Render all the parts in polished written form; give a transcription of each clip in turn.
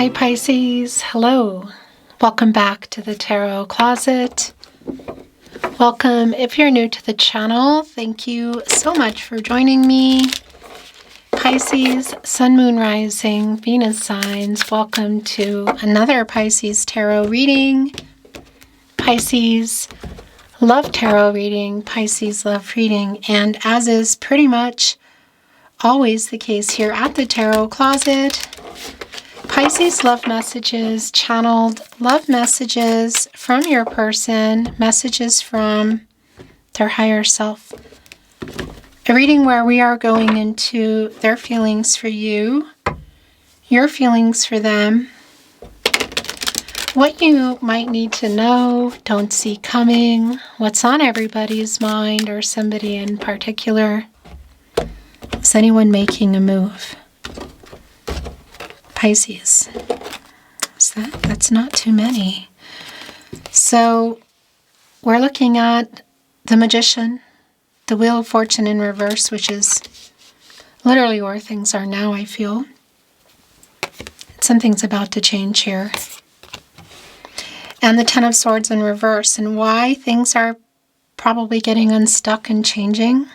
Hi Pisces, hello. Welcome back to the Tarot Closet. Welcome if you're new to the channel. Thank you so much for joining me. Pisces, Sun, Moon, Rising, Venus signs. Welcome to another Pisces Tarot reading. Pisces, love tarot reading. Pisces, love reading. And as is pretty much always the case here at the Tarot Closet, Pisces love messages, channeled love messages from your person, messages from their higher self. A reading where we are going into their feelings for you, your feelings for them, what you might need to know, don't see coming, what's on everybody's mind or somebody in particular. Is anyone making a move? Pisces. That's not too many. So we're looking at the Magician, the Wheel of Fortune in reverse, which is literally where things are now, I feel. Something's about to change here. And the Ten of Swords in reverse. And why things are probably getting unstuck and changing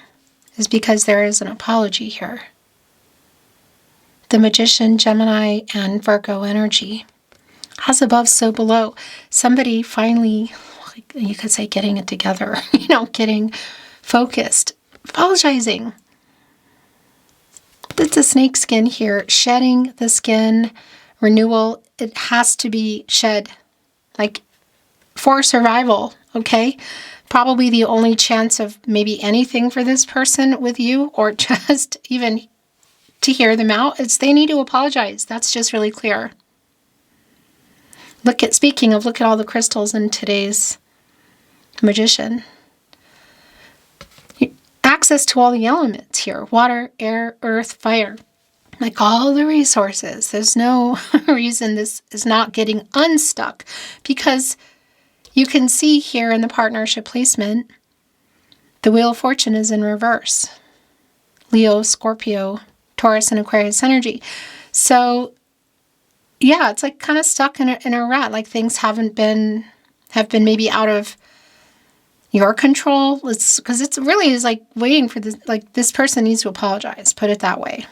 is because there is an apology here. The Magician, Gemini, and Virgo energy. As above, so below. Somebody finally, you could say, getting it together. Getting focused. Apologizing. It's a snake skin here. Shedding the skin. Renewal. It has to be shed. For survival. Okay? Probably the only chance of maybe anything for this person with you. Or just even to hear them out, they need to apologize. That's just really clear. Look at all the crystals in today's Magician. Access to all the elements here. Water, air, earth, fire. All the resources. There's no reason this is not getting unstuck, because you can see here in the partnership placement, the Wheel of Fortune is in reverse. Leo, Scorpio, Taurus, and Aquarius energy. So, yeah, it's kind of stuck in a rut. Things have been maybe out of your control. Because it's really is waiting for this. This person needs to apologize. Put it that way.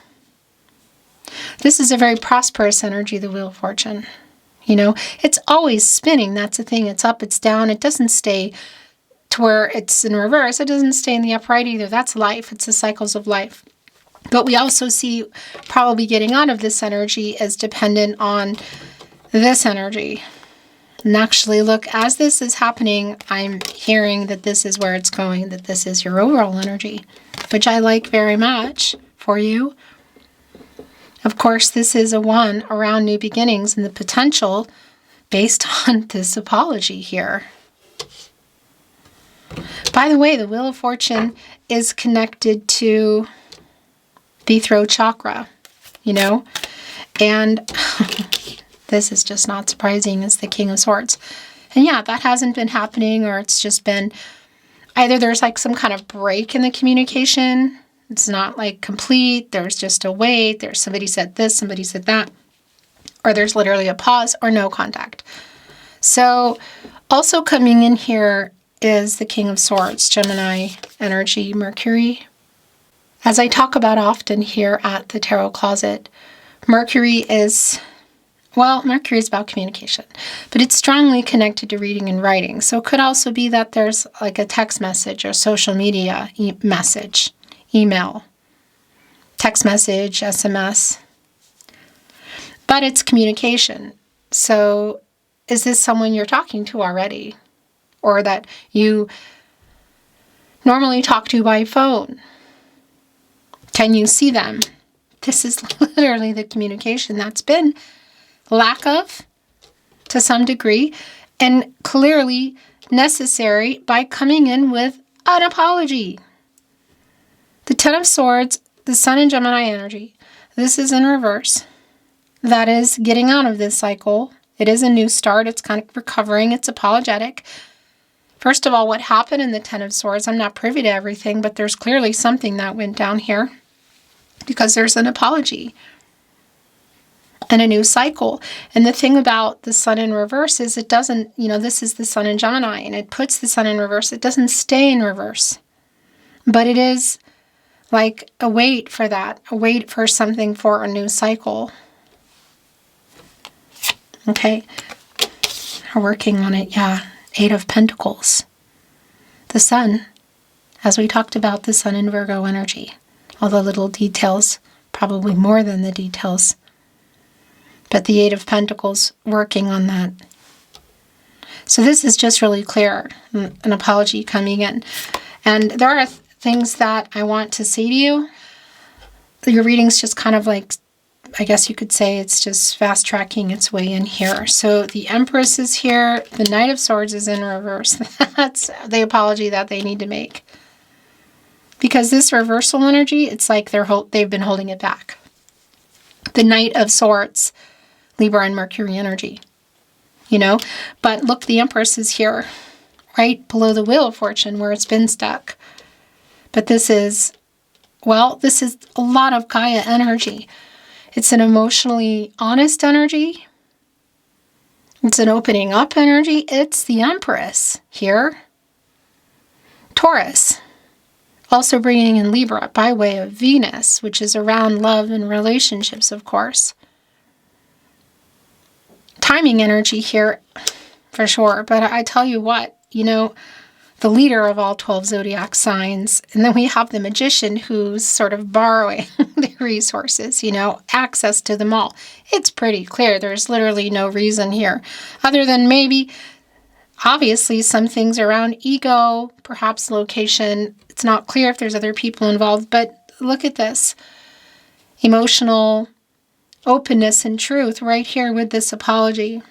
This is a very prosperous energy, the Wheel of Fortune. It's always spinning. That's the thing. It's up, it's down. It doesn't stay to where it's in reverse. It doesn't stay in the upright either. That's life. It's the cycles of life. But we also see probably getting out of this energy is dependent on this energy. And actually, look, as this is happening, I'm hearing that this is where it's going, that this is your overall energy, which I like very much for you. Of course, this is a one around new beginnings and the potential based on this apology here. By the way, the Wheel of Fortune is connected to the throat chakra, and this is just not surprising, as the King of Swords. And yeah, that hasn't been happening, or it's just been either there's some kind of break in the communication. It's not complete. There's just a wait. There's somebody said this, somebody said that, or there's literally a pause or no contact. So also coming in here is the King of Swords, Gemini energy, Mercury. As I talk about often here at the Tarot Closet, Mercury is about communication, but it's strongly connected to reading and writing. So it could also be that there's a text message or social media message, email, text message, SMS. But it's communication. So is this someone you're talking to already? Or that you normally talk to by phone? Can you see them? This is literally the communication that's been lack of to some degree, and clearly necessary by coming in with an apology. The Ten of Swords, the Sun and Gemini energy. This is in reverse. That is getting out of this cycle. It is a new start. It's kind of recovering. It's apologetic. First of all, what happened in the Ten of Swords? I'm not privy to everything, but there's clearly something that went down here because there's an apology. and a new cycle. And the thing about the sun in reverse is it doesn't, this is the sun in Gemini, and it puts the sun in reverse. It doesn't stay in reverse. But it is like a wait for that, a wait for something, for a new cycle. Okay. We're working on it, yeah. 8 of Pentacles. The sun, as we talked about, the sun in Virgo energy. All the little details, probably more than the details. But the 8 of Pentacles working on that. So this is just really clear, an apology coming in. And there are things that I want to say to you. Your reading's just kind of like, I guess you could say it's just fast tracking its way in here. So the Empress is here. The Knight of Swords is in reverse. That's the apology that they need to make. Because this reversal energy, it's like they've been holding it back. The Knight of Swords, Libra and Mercury energy. But look, the Empress is here, right below the Wheel of Fortune where it's been stuck. But this is a lot of Gaia energy. It's an emotionally honest energy. It's an opening up energy. It's the Empress here. Taurus, also bringing in Libra by way of Venus, which is around love and relationships, of course. Timing energy here, for sure. But I tell you what, the leader of all 12 zodiac signs. And then we have the magician who's sort of borrowing the resources, access to them all. It's pretty clear. There's literally no reason here other than maybe, obviously, some things around ego, perhaps location. It's not clear if there's other people involved, but look at this. Emotional openness and truth right here with this apology.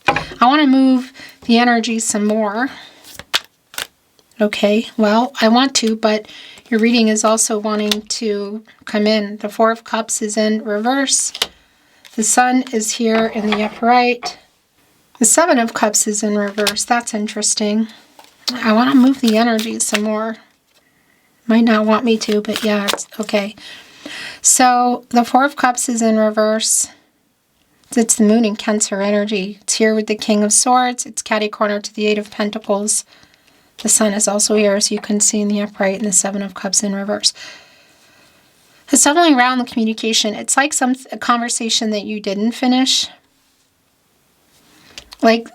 I want to move the energy some more. Okay, well, I want to, but your reading is also wanting to come in. The 4 of Cups is in reverse. The Sun is here in the upright. The 7 of Cups is in reverse. That's interesting. I want to move the energy some more. Might not want me to, but yeah, it's okay. So the 4 of Cups is in reverse. It's the Moon in Cancer energy. It's here with the King of Swords. It's catty-corner to the 8 of Pentacles. The Sun is also here, as you can see in the upright, and the 7 of Cups in reverse. It's definitely around the communication. It's like a conversation that you didn't finish. Like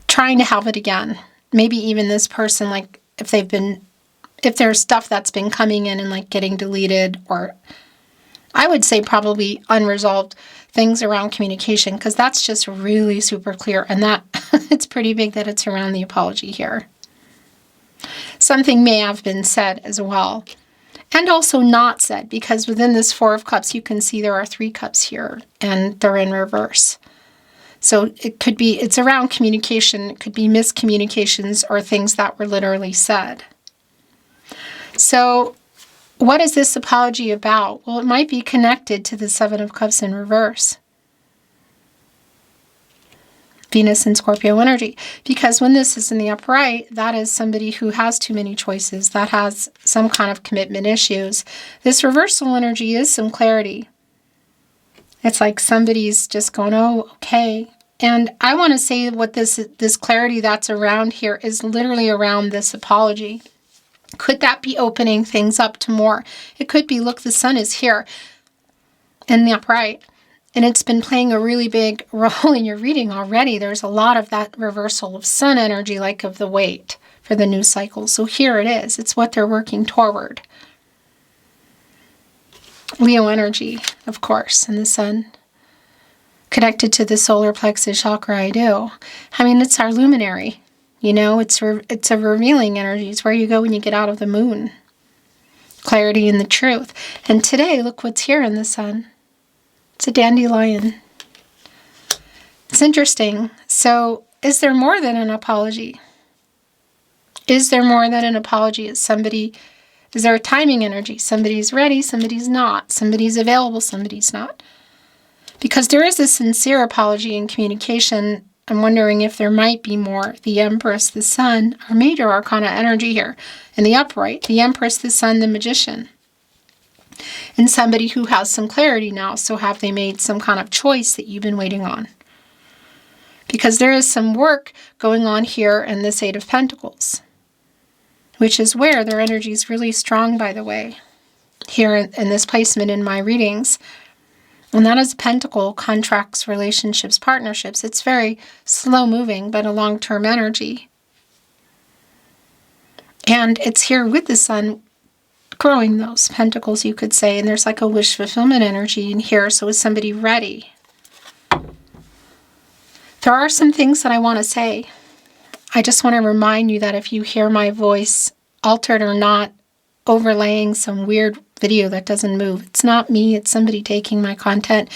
trying to have it again. Maybe even this person, like if there's stuff that's been coming in and like getting deleted, or I would say probably unresolved things around communication, because that's just really super clear. And that it's pretty big that it's around the apology here. Something may have been said as well. And also not said, because within this 4 of Cups, you can see there are 3 cups here, and they're in reverse. So it's around communication. It could be miscommunications or things that were literally said. So what is this apology about? Well, it might be connected to the 7 of Cups in reverse. Venus and Scorpio energy. Because when this is in the upright, that is somebody who has too many choices, that has some kind of commitment issues. This reversal energy is some clarity. It's like somebody's just going, oh, okay. And I want to say what this clarity that's around here is literally around this apology. Could that be opening things up to more? It could be, look, the Sun is here in the upright. And it's been playing a really big role in your reading already. There's a lot of that reversal of Sun energy, like of the weight for the new cycle. So here it is. It's what they're working toward. Leo energy, of course, and the Sun. Connected to the solar plexus chakra, I do. I mean, it's our luminary. It's a revealing energy. It's where you go when you get out of the moon. Clarity and the truth. And today, look what's here in the Sun. It's a dandelion. It's interesting. So, is there more than an apology? Is there more than an apology? Is there a timing energy? Somebody's ready, somebody's not. Somebody's available, somebody's not. Because there is a sincere apology in communication. I'm wondering if there might be more. The Empress, the Sun, our major arcana energy here. In the upright, the Empress, the Sun, the Magician. And somebody who has some clarity now. So have they made some kind of choice that you've been waiting on? Because there is some work going on here in this Eight of Pentacles, which is where their energy is really strong, by the way, here in this placement in my readings. And that is Pentacle, contracts, relationships, partnerships. It's very slow moving, but a long-term energy. And it's here with the Sun growing those pentacles, you could say. And there's like a wish fulfillment energy in here. So is somebody ready? There are some things that I want to say. I just want to remind you that if you hear my voice altered or not, overlaying some weird video that doesn't move, it's not me, it's somebody taking my content.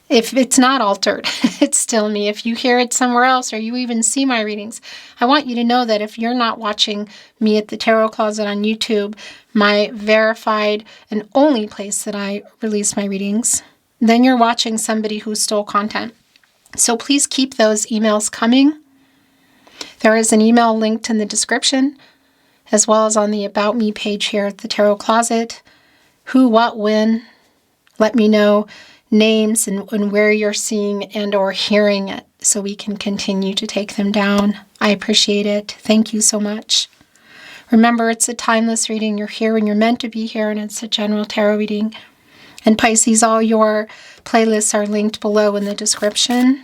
If it's not altered, it's still me. If you hear it somewhere else or you even see my readings, I want you to know that if you're not watching me at the Tarot Closet on YouTube, my verified and only place that I release my readings, then you're watching somebody who stole content. So please keep those emails coming. There is an email linked in the description, as well as on the About Me page here at the Tarot Closet. Who, what, when. Let me know names and where you're seeing and or hearing it so we can continue to take them down. I appreciate it. Thank you so much. Remember, it's a timeless reading. You're here when you're meant to be here, and it's a general tarot reading. And Pisces, all your playlists are linked below in the description.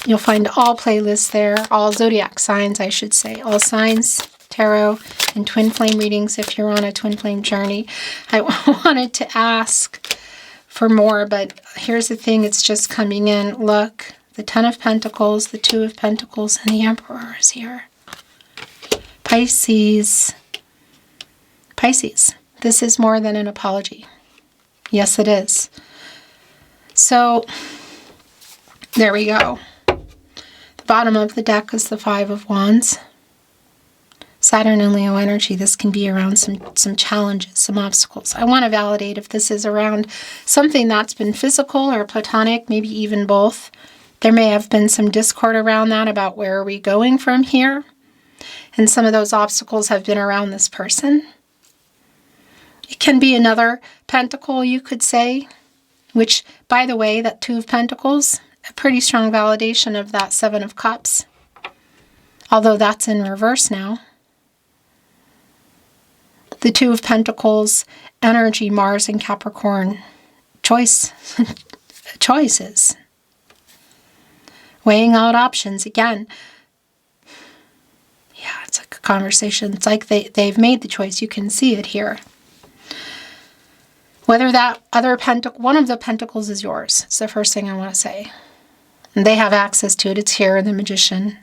You'll find all playlists there, all zodiac signs, I should say, all signs, tarot, and twin flame readings if you're on a twin flame journey. I wanted to ask for more, but here's the thing, it's just coming in. Look, the Ten of Pentacles, the Two of Pentacles, and the Emperor is here. Pisces. Pisces, this is more than an apology. Yes, it is. So, there we go. The bottom of the deck is the Five of Wands. Saturn and Leo energy, this can be around some challenges, some obstacles. I want to validate if this is around something that's been physical or platonic, maybe even both. There may have been some discord around that about where are we going from here. And some of those obstacles have been around this person. It can be another pentacle, you could say, which, by the way, that Two of Pentacles, a pretty strong validation of that Seven of Cups. Although that's in reverse now. The Two of Pentacles, energy, Mars and Capricorn. Choices. Weighing out options. Again, yeah, it's like a conversation. It's like they've made the choice. You can see it here. Whether that other pentacle, one of the pentacles is yours. It's the first thing I want to say. And they have access to it. It's here, the Magician.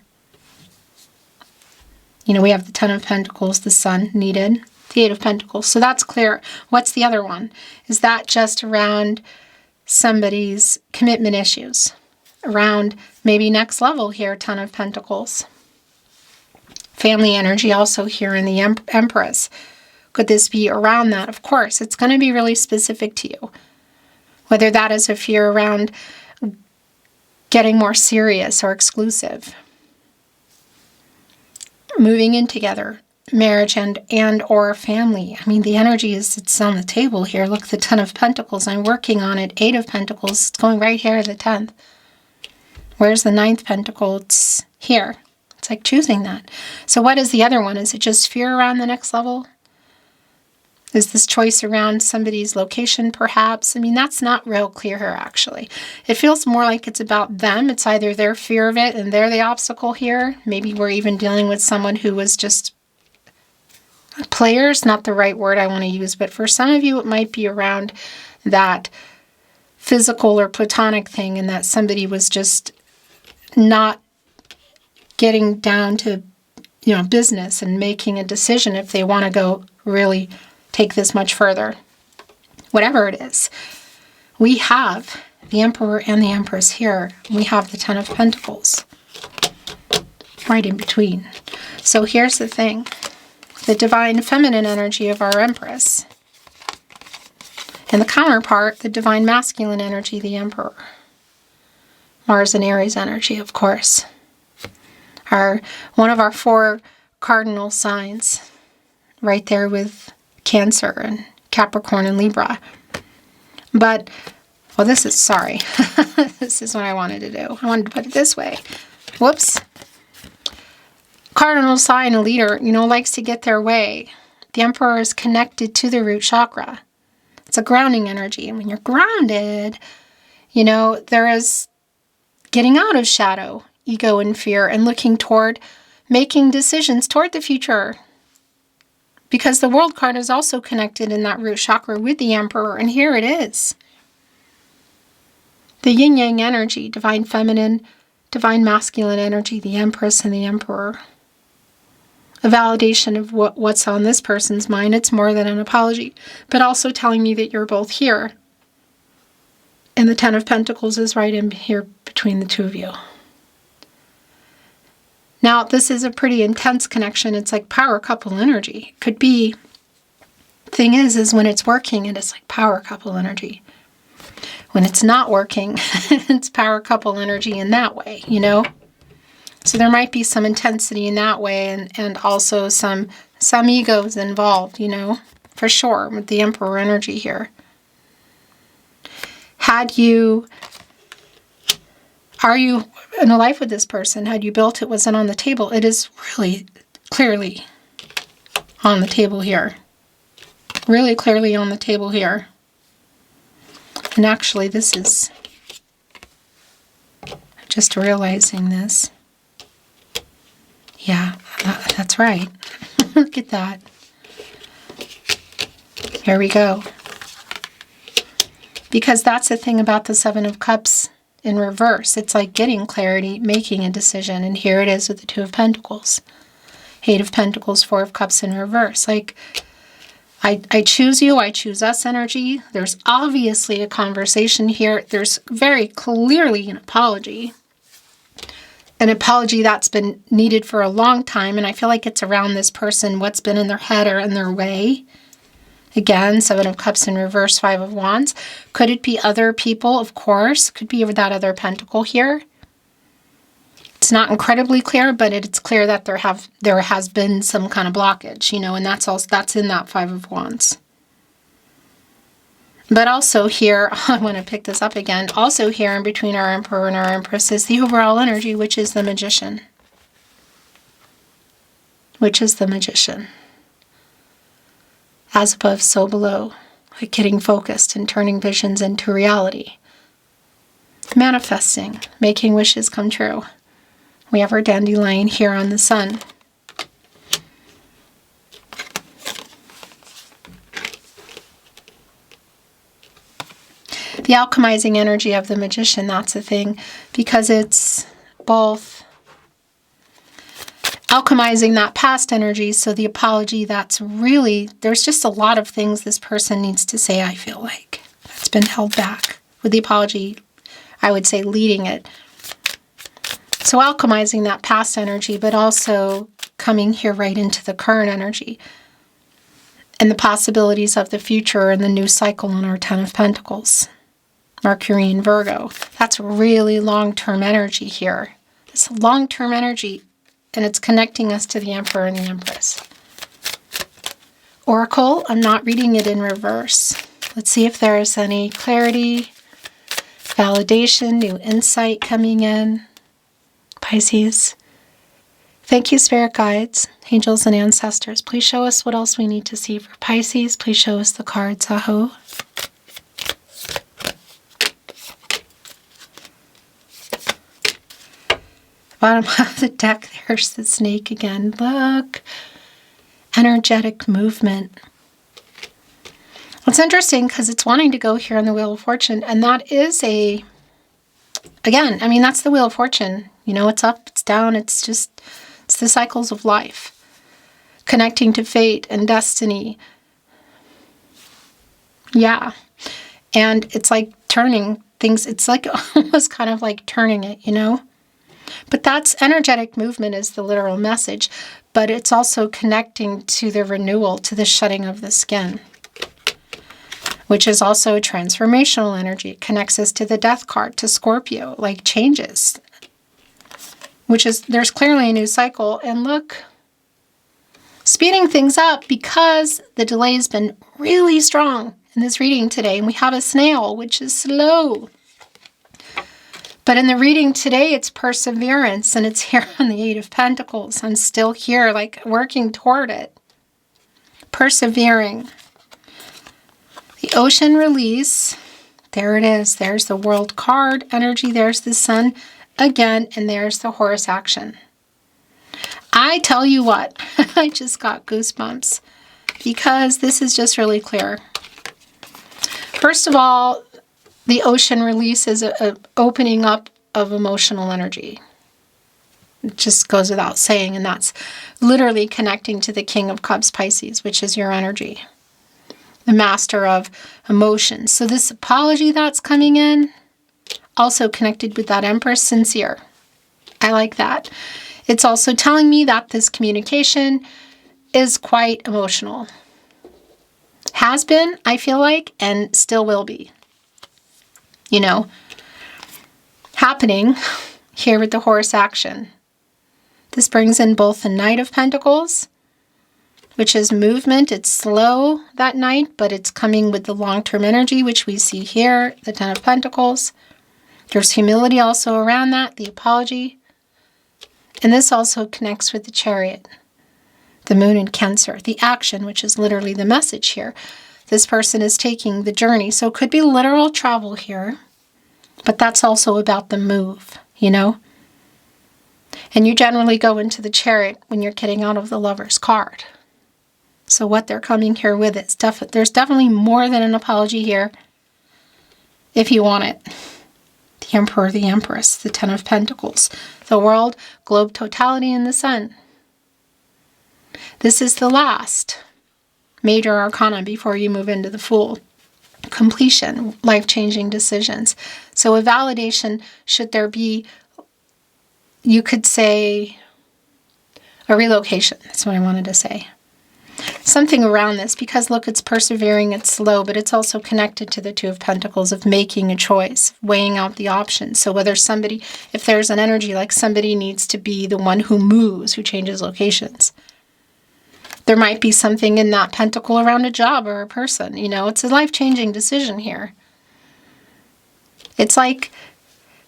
You know, we have the Ten of Pentacles, the Sun needed, the Eight of Pentacles. So that's clear. What's the other one? Is that just around somebody's commitment issues? Around maybe next level here, Ten of Pentacles. Family energy also here in the Empress. Could this be around that? Of course, it's going to be really specific to you. Whether that is a fear around getting more serious or exclusive. Moving in together. Marriage and or family. I mean, the energy it's on the table here. Look, the Ten of Pentacles. I'm working on it. Eight of Pentacles. It's going right here, the 10th. Where's the 9th Pentacle? It's here. It's like choosing that. So what is the other one? Is it just fear around the next level? Is this choice around somebody's location, perhaps? I mean, that's not real clear here, actually. It feels more like it's about them. It's either their fear of it and they're the obstacle here. Maybe we're even dealing with someone who was just players, not the right word I want to use, but for some of you, it might be around that physical or platonic thing and that somebody was just not getting down to, business and making a decision if they want to go really take this much further. Whatever it is, we have the Emperor and the Empress here. We have the Ten of Pentacles right in between. So here's the thing. The divine feminine energy of our Empress. And the counterpart, the divine masculine energy, the Emperor. Mars and Aries energy, of course, are one of our 4 cardinal signs. Right there with Cancer and Capricorn and Libra. But, well, this is, sorry, this is what I wanted to do. I wanted to put it this way. Whoops. Cardinal sign, a leader, likes to get their way. The Emperor is connected to the root chakra. It's a grounding energy. And when you're grounded, there is getting out of shadow, ego, and fear, and looking toward making decisions toward the future. Because the World card is also connected in that root chakra with the Emperor, and here it is. The yin-yang energy, divine feminine, divine masculine energy, the Empress and the Emperor. A validation of what's on this person's mind. It's more than an apology, but also telling me that you're both here. And the Ten of Pentacles is right in here between the two of you. Now, this is a pretty intense connection. It's like power couple energy. Could be, thing is when it's working, it is like power couple energy. When it's not working, it's power couple energy in that way, So there might be some intensity in that way, and also some egos involved, for sure, with the Emperor energy here. Are you in a life with this person? Had you built it? Was it on the table? It is really clearly on the table here. Really clearly on the table here. And actually, this is just realizing this. Yeah, that's right. Look at that. Here we go. Because that's the thing about the Seven of Cups in reverse. It's like getting clarity, making a decision. And here it is with the Two of Pentacles. Eight of Pentacles, Four of Cups in reverse. Like, I choose you, I choose us energy. There's obviously a conversation here. There's very clearly an apology. An apology that's been needed for a long time. And I feel like it's around this person, what's been in their head or in their way. Again, Seven of Cups in reverse, Five of Wands. Could it be other people? Of course. Could be that other pentacle here. It's not incredibly clear, but it's clear that there has been some kind of blockage, and that's in that Five of Wands. But also here, I want to pick this up again. Also here in between our Emperor and our Empress is the overall energy, which is the Magician. Which is the Magician. As above, so below. Like getting focused and turning visions into reality. Manifesting, making wishes come true. We have our dandelion here on the sun. The alchemizing energy of the Magician, that's the thing, because it's both alchemizing that past energy, so the apology, that's really, there's just a lot of things this person needs to say, I feel like. That's been held back. With the apology, I would say leading it. So alchemizing that past energy, but also coming here right into the current energy. And the possibilities of the future and the new cycle in our Ten of Pentacles. Mercury and Virgo. That's really long-term energy here. It's long-term energy, and it's connecting us to the Emperor and the Empress. Oracle, I'm not reading it in reverse. Let's see if there is any clarity, validation, new insight coming in. Pisces. Thank you, Spirit Guides, Angels, and Ancestors. Please show us what else we need to see for Pisces. Please show us the cards, Aho. Bottom of the deck, there's the snake again. Look. Energetic movement. It's interesting because it's wanting to go here on the Wheel of Fortune, and that is again, I mean, that's the Wheel of Fortune. It's up, it's down, it's the cycles of life. Connecting to fate and destiny. Yeah. And it's like turning things, it's like almost kind of like turning it, But that's energetic movement is the literal message, but it's also connecting to the renewal, to the shedding of the skin, which is also a transformational energy. It connects us to the Death card, to Scorpio, like changes, which is, there's clearly a new cycle. And look, Speeding things up because the delay has been really strong in this reading today. And we have a snail, which is slow. But in the reading today, it's perseverance, and it's here on the Eight of Pentacles. I'm still here, like, working toward it. Persevering. The ocean release. There it is. There's the World card energy. There's the Sun again, and there's the Horus action. I tell you what, I just got goosebumps because this is just really clear. First of all, the ocean release is a opening up of emotional energy. It just goes without saying, and that's literally connecting to the King of Cups, Pisces, which is your energy, the master of emotions. So this apology that's coming in, also connected with that Empress, sincere. I like that. It's also telling me that this communication is quite emotional. Has been, I feel like, and still will be. You know, happening here with the Horus action. This brings in both the Knight of Pentacles, which is movement. It's slow that night, but it's coming with the long-term energy, which we see here, the Ten of Pentacles. There's humility also around that, the apology. And this also connects with the Chariot, the Moon in Cancer, the action, which is literally the message here. This person is taking the journey. So it could be literal travel here, but that's also about the move, you know? And you generally go into the Chariot when you're getting out of the Lover's card. So what they're coming here with is there's definitely more than an apology here if you want it. The Emperor, the Empress, the Ten of Pentacles, the World, globe totality, and the Sun. This is the last major arcana before you move into the Fool. Completion, life-changing decisions. So a validation, should there be, you could say, a relocation. That's what I wanted to say. Something around this, because look, it's persevering, it's slow, but it's also connected to the Two of Pentacles of making a choice, weighing out the options. So whether somebody, if there's an energy like somebody needs to be the one who moves, who changes locations, there might be something in that pentacle around a job or a person. You know, it's a life-changing decision here. It's like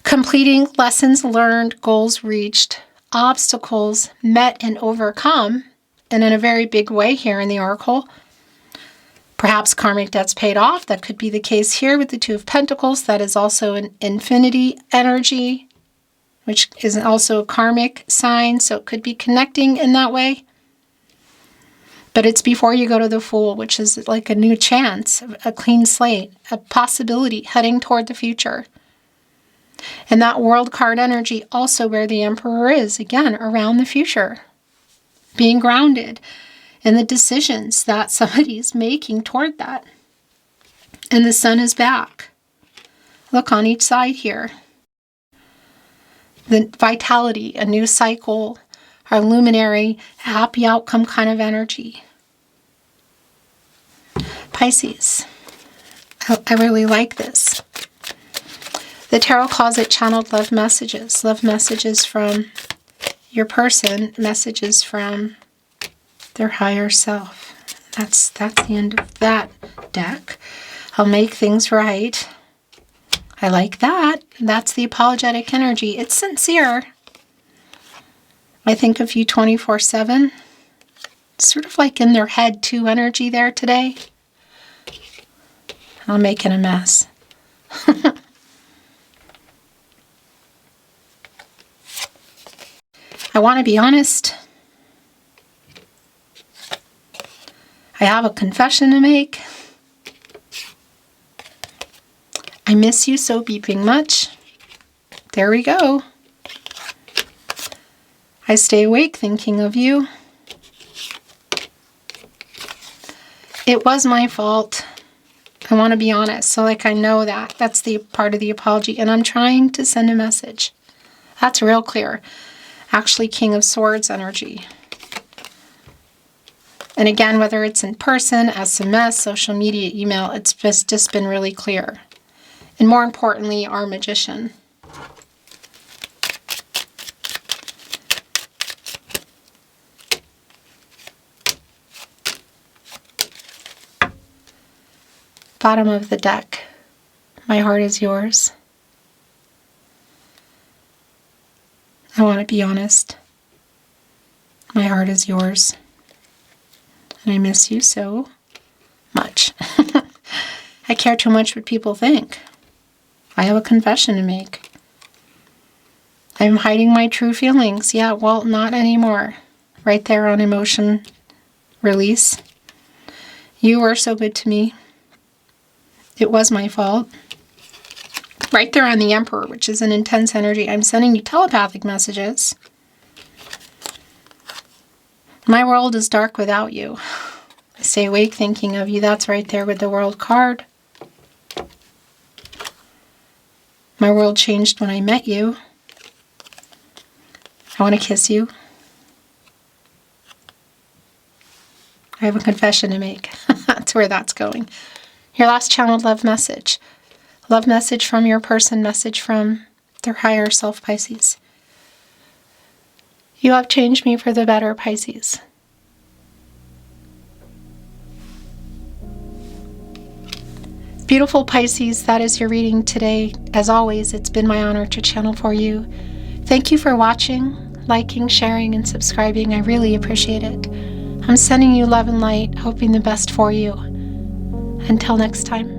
completing lessons learned, goals reached, obstacles met and overcome, and in a very big way here in the Oracle. Perhaps karmic debts paid off. That could be the case here with the Two of Pentacles. That is also an infinity energy, which is also a karmic sign. So it could be connecting in that way. But it's before you go to the Fool, which is like a new chance, a clean slate, a possibility heading toward the future. And that World card energy also where the Emperor is, again, around the future. Being grounded in the decisions that somebody's making toward that. And the Sun is back. Look on each side here. The vitality, a new cycle, our luminary, happy outcome kind of energy. Pisces. I really like this. The Tarot calls it channeled love messages. Love messages from your person, messages from their higher self. That's the end of that deck. I'll make things right. I like that. That's the apologetic energy. It's sincere. I think of you 24/7. Sort of like in their head too energy there today. I'm making a mess. I want to be honest. I have a confession to make. I miss you so beeping much. There we go. I stay awake thinking of you. It was my fault. I want to be honest. So like I know that. That's the part of the apology. And I'm trying to send a message. That's real clear. Actually, King of Swords energy. And again, whether it's in person, SMS, social media, email, it's just been really clear. And more importantly, our Magician. Bottom of the deck. My heart is yours. I want to be honest. My heart is yours. And I miss you so much. I care too much what people think. I have a confession to make. I'm hiding my true feelings. Yeah, well, not anymore. Right there on emotion release. You were so good to me. It was my fault. Right there on the Emperor, which is an intense energy. I'm sending you telepathic messages. My world is dark without you. I stay awake thinking of you. That's right there with the World card. My world changed when I met you. I want to kiss you. I have a confession to make. That's where that's going. Your last channeled love message. Love message from your person, message from their higher self, Pisces. You have changed me for the better, Pisces. Beautiful Pisces, that is your reading today. As always, it's been my honor to channel for you. Thank you for watching, liking, sharing, and subscribing. I really appreciate it. I'm sending you love and light, hoping the best for you. Until next time.